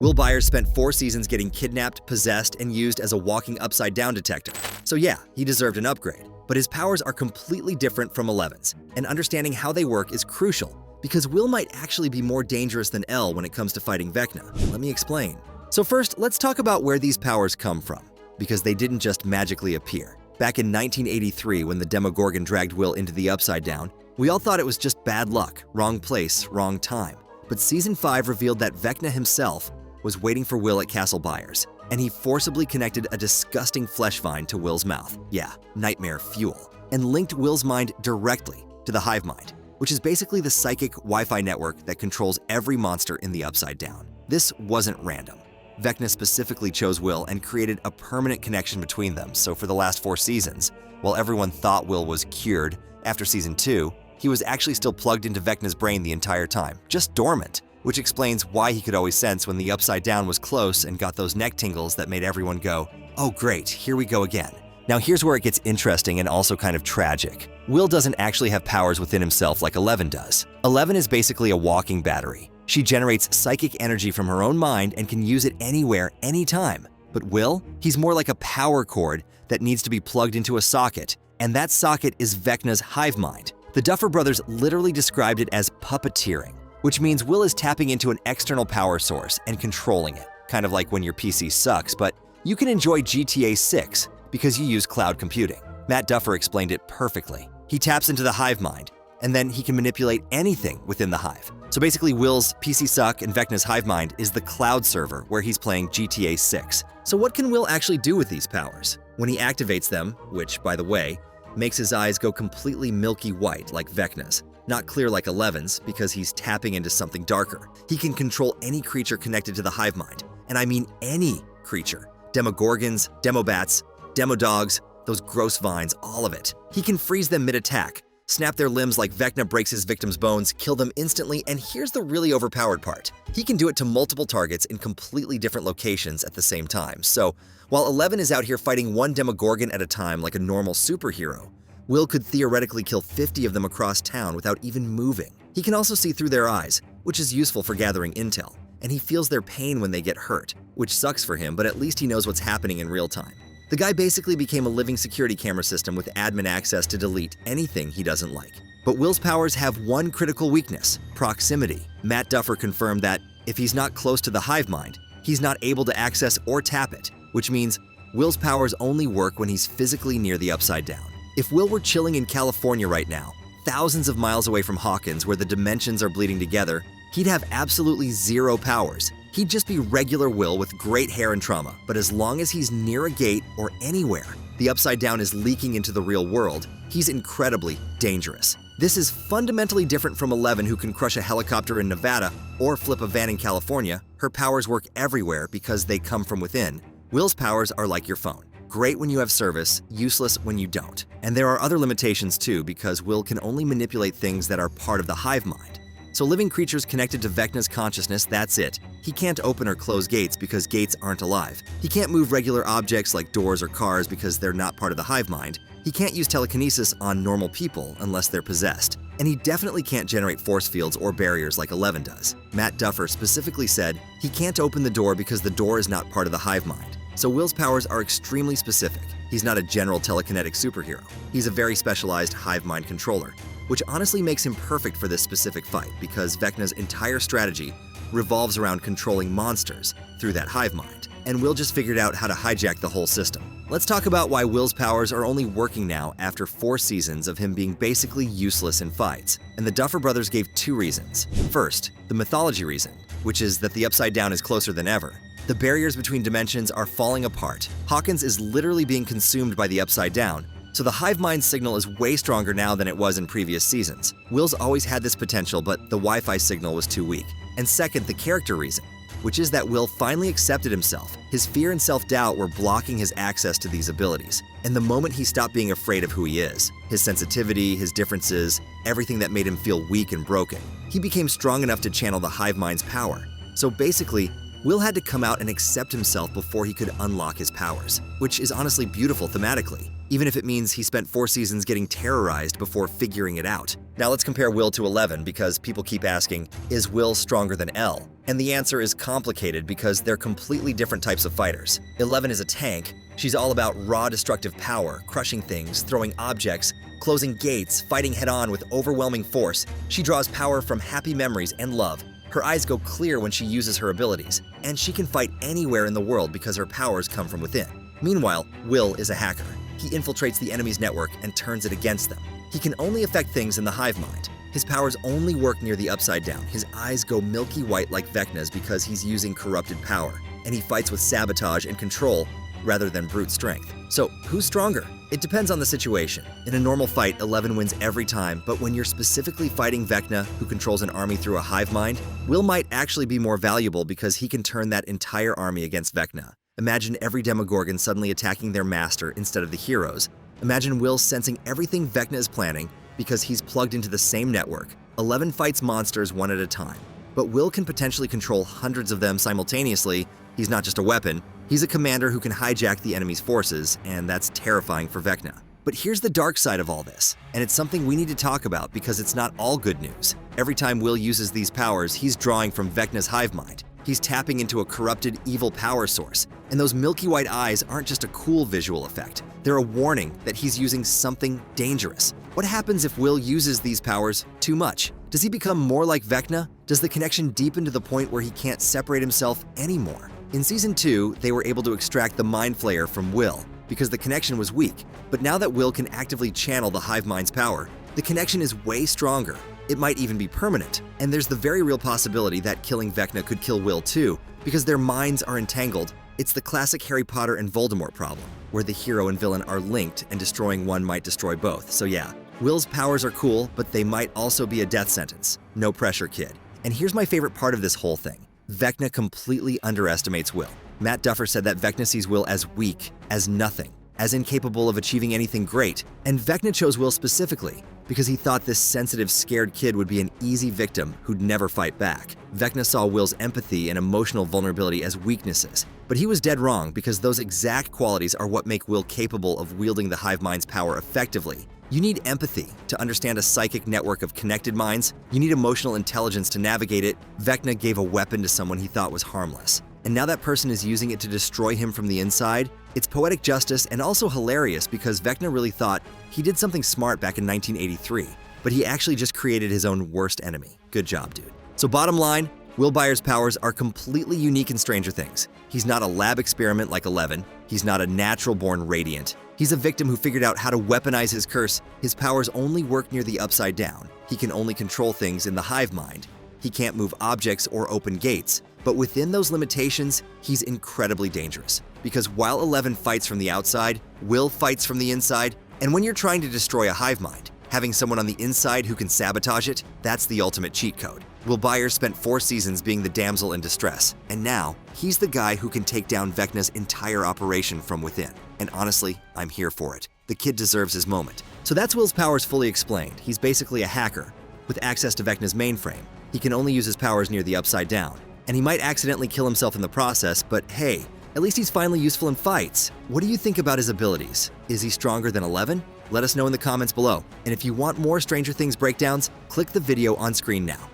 Will Byers spent 4 seasons getting kidnapped, possessed, and used as a walking upside-down detector. So yeah, he deserved an upgrade. But his powers are completely different from Eleven's, and understanding how they work is crucial, because Will might actually be more dangerous than El when it comes to fighting Vecna. Let me explain. So first, let's talk about where these powers come from, because they didn't just magically appear. Back in 1983, when the Demogorgon dragged Will into the Upside Down, we all thought it was just bad luck, wrong place, wrong time. But Season 5 revealed that Vecna himself was waiting for Will at Castle Byers, and he forcibly connected a disgusting flesh vine to Will's mouth. Yeah, nightmare fuel. And linked Will's mind directly to the hive mind, which is basically the psychic Wi-Fi network that controls every monster in the Upside Down. This wasn't random. Vecna specifically chose Will and created a permanent connection between them, so for the last 4 seasons, while everyone thought Will was cured, after Season 2, he was actually still plugged into Vecna's brain the entire time, just dormant, which explains why he could always sense when the Upside Down was close and got those neck tingles that made everyone go, "Oh great, here we go again." Now here's where it gets interesting and also kind of tragic. Will doesn't actually have powers within himself like Eleven does. Eleven is basically a walking battery. She generates psychic energy from her own mind and can use it anywhere, anytime. But Will, he's more like a power cord that needs to be plugged into a socket, and that socket is Vecna's hive mind. The Duffer Brothers literally described it as puppeteering, which means Will is tapping into an external power source and controlling it, kind of like when your PC sucks, but you can enjoy GTA 6 because you use cloud computing. Matt Duffer explained it perfectly. He taps into the hive mind, and then he can manipulate anything within the hive. So basically, Will's PC suck and Vecna's hive mind is the cloud server where he's playing GTA 6. So what can Will actually do with these powers? When he activates them, which, by the way, makes his eyes go completely milky white like Vecna's, not clear like Eleven's because he's tapping into something darker. He can control any creature connected to the hive mind, and I mean any creature. Demogorgons, Demobats, Demodogs, those gross vines, all of it. He can freeze them mid-attack, snap their limbs like Vecna breaks his victim's bones, kill them instantly, and here's the really overpowered part. He can do it to multiple targets in completely different locations at the same time. So, while Eleven is out here fighting one Demogorgon at a time like a normal superhero, Will could theoretically kill 50 of them across town without even moving. He can also see through their eyes, which is useful for gathering intel, and he feels their pain when they get hurt, which sucks for him, but at least he knows what's happening in real time. The guy basically became a living security camera system with admin access to delete anything he doesn't like. But Will's powers have one critical weakness: proximity. Matt Duffer confirmed that if he's not close to the hive mind, he's not able to access or tap it, which means Will's powers only work when he's physically near the Upside Down. If Will were chilling in California right now, thousands of miles away from Hawkins where the dimensions are bleeding together, he'd have absolutely zero powers. He'd just be regular Will with great hair and trauma, but as long as he's near a gate or anywhere the Upside Down is leaking into the real world, he's incredibly dangerous. This is fundamentally different from Eleven, who can crush a helicopter in Nevada or flip a van in California. Her powers work everywhere because they come from within. Will's powers are like your phone. Great when you have service, useless when you don't. And there are other limitations too, because Will can only manipulate things that are part of the hive mind. So living creatures connected to Vecna's consciousness, that's it. He can't open or close gates because gates aren't alive. He can't move regular objects like doors or cars because they're not part of the hive mind. He can't use telekinesis on normal people unless they're possessed. And he definitely can't generate force fields or barriers like Eleven does. Matt Duffer specifically said he can't open the door because the door is not part of the hive mind. So Will's powers are extremely specific. He's not a general telekinetic superhero. He's a very specialized hive mind controller, which honestly makes him perfect for this specific fight because Vecna's entire strategy revolves around controlling monsters through that hive mind, and Will just figured out how to hijack the whole system. Let's talk about why Will's powers are only working now after 4 seasons of him being basically useless in fights, and the Duffer Brothers gave 2 reasons. First, the mythology reason, which is that the Upside Down is closer than ever. The barriers between dimensions are falling apart. Hawkins is literally being consumed by the Upside Down, so the hive mind signal is way stronger now than it was in previous seasons. Will's always had this potential, but the Wi-Fi signal was too weak. And second, the character reason, which is that Will finally accepted himself. His fear and self-doubt were blocking his access to these abilities. And the moment he stopped being afraid of who he is, his sensitivity, his differences, everything that made him feel weak and broken, he became strong enough to channel the hive mind's power. So basically, Will had to come out and accept himself before he could unlock his powers, which is honestly beautiful thematically, even if it means he spent 4 seasons getting terrorized before figuring it out. Now let's compare Will to 11 because people keep asking, is Will stronger than L? And the answer is complicated because they're completely different types of fighters. 11 is a tank. She's all about raw destructive power, crushing things, throwing objects, closing gates, fighting head-on with overwhelming force. She draws power from happy memories and love. Her eyes go clear when she uses her abilities, and she can fight anywhere in the world because her powers come from within. Meanwhile, Will is a hacker. He infiltrates the enemy's network and turns it against them. He can only affect things in the hive mind. His powers only work near the upside down. His eyes go milky white like Vecna's because he's using corrupted power, and he fights with sabotage and control rather than brute strength. So, who's stronger? It depends on the situation. In a normal fight, 11 wins every time, but when you're specifically fighting Vecna, who controls an army through a hive mind, Will might actually be more valuable because he can turn that entire army against Vecna. Imagine every Demogorgon suddenly attacking their master instead of the heroes. Imagine Will sensing everything Vecna is planning because he's plugged into the same network. 11 fights monsters one at a time, but Will can potentially control hundreds of them simultaneously. He's not just a weapon, he's a commander who can hijack the enemy's forces, and that's terrifying for Vecna. But here's the dark side of all this, and it's something we need to talk about because it's not all good news. Every time Will uses these powers, he's drawing from Vecna's hive mind. He's tapping into a corrupted, evil power source, and those milky white eyes aren't just a cool visual effect. They're a warning that he's using something dangerous. What happens if Will uses these powers too much? Does he become more like Vecna? Does the connection deepen to the point where he can't separate himself anymore? In Season 2, they were able to extract the Mind Flayer from Will because the connection was weak, but now that Will can actively channel the hive mind's power, the connection is way stronger. It might even be permanent, and there's the very real possibility that killing Vecna could kill Will too, because their minds are entangled. It's the classic Harry Potter and Voldemort problem, where the hero and villain are linked and destroying one might destroy both. So yeah, Will's powers are cool, but they might also be a death sentence. No pressure, kid. And here's my favorite part of this whole thing. Vecna completely underestimates Will. Matt Duffer said that Vecna sees Will as weak, as nothing, as incapable of achieving anything great, and Vecna chose Will specifically because he thought this sensitive, scared kid would be an easy victim who'd never fight back. Vecna saw Will's empathy and emotional vulnerability as weaknesses, but he was dead wrong because those exact qualities are what make Will capable of wielding the hive mind's power effectively. You need empathy to understand a psychic network of connected minds. You need emotional intelligence to navigate it. Vecna gave a weapon to someone he thought was harmless, and now that person is using it to destroy him from the inside. It's poetic justice and also hilarious because Vecna really thought he did something smart back in 1983, but he actually just created his own worst enemy. Good job, dude. So bottom line, Will Byers' powers are completely unique in Stranger Things. He's not a lab experiment like 11. He's not a natural-born Radiant. He's a victim who figured out how to weaponize his curse. His powers only work near the upside down. He can only control things in the hive mind. He can't move objects or open gates. But within those limitations, he's incredibly dangerous. Because while 11 fights from the outside, Will fights from the inside. And when you're trying to destroy a hive mind, having someone on the inside who can sabotage it, that's the ultimate cheat code. Will Byers spent 4 seasons being the damsel in distress, and now he's the guy who can take down Vecna's entire operation from within. And honestly, I'm here for it. The kid deserves his moment. So that's Will's powers fully explained. He's basically a hacker with access to Vecna's mainframe. He can only use his powers near the upside down, and he might accidentally kill himself in the process, but hey, at least he's finally useful in fights. What do you think about his abilities? Is he stronger than 11? Let us know in the comments below. And if you want more Stranger Things breakdowns, click the video on screen now.